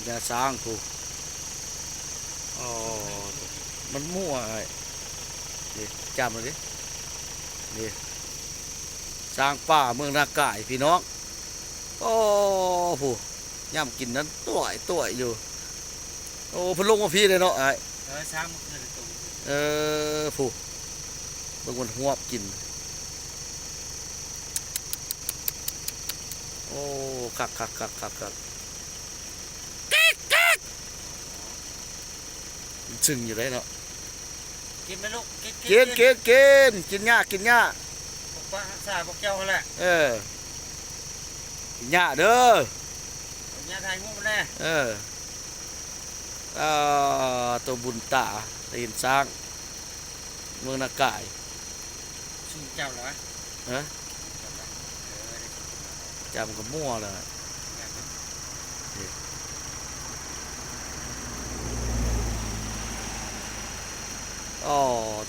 ยาสร้างผูอ๋อมันมั่วไอ้นี่จำเลยดินี่สร้างป่าเมืองนากายพี่น้องโอ้ผู้ย่ำกินนั้นตัวอยู่โอ้พะลงมาพี่เลยเนาะไอ้ช้างมันคือตรงผู้บางคนหวบกินโอ้คักซึ่งอยู่ได้เนาะกินไหมลูกกินหญ้าผมว่าสาพวกเจ้าแหละกินหญ้าเด้อญาไทยงูแน่ตัวบุญตาตีนสร้างเมืองนากายชื่อเจ้าเหรอจำกับมั่วเลยอ๋อ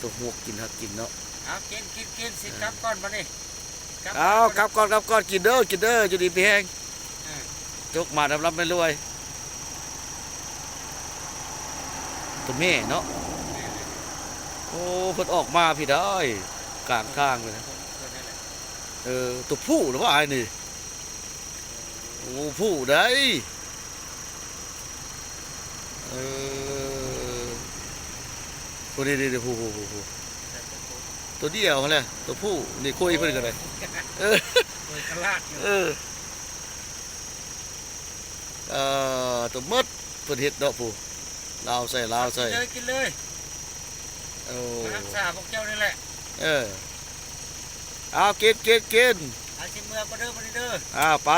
ตัวหวกกินหักกินเนาะเอากินสิกลับก่อนมาดิเอากลับก่อนกินเด้อจะดีไปแห้งจกมารับไม่รวยตัวแม่เนาะโอ้เพิ่นออกมาพี่ได้กลางข้างเลยนะตัวผู้หรือว่าไอ้นี่โอ้ผู้ได้ตัวนี้ผู้ตัวเดียวเขาเลยตัวผู้นี่คุยเพิ่นกันเลยตัวมดเพิ่นเฮ็ดเนาะผู้ลาวใส่กินเลยรักษาพวกเจ้านี่แหละเอากินอาชิมเมื่อก็เด้อมาเด้อไป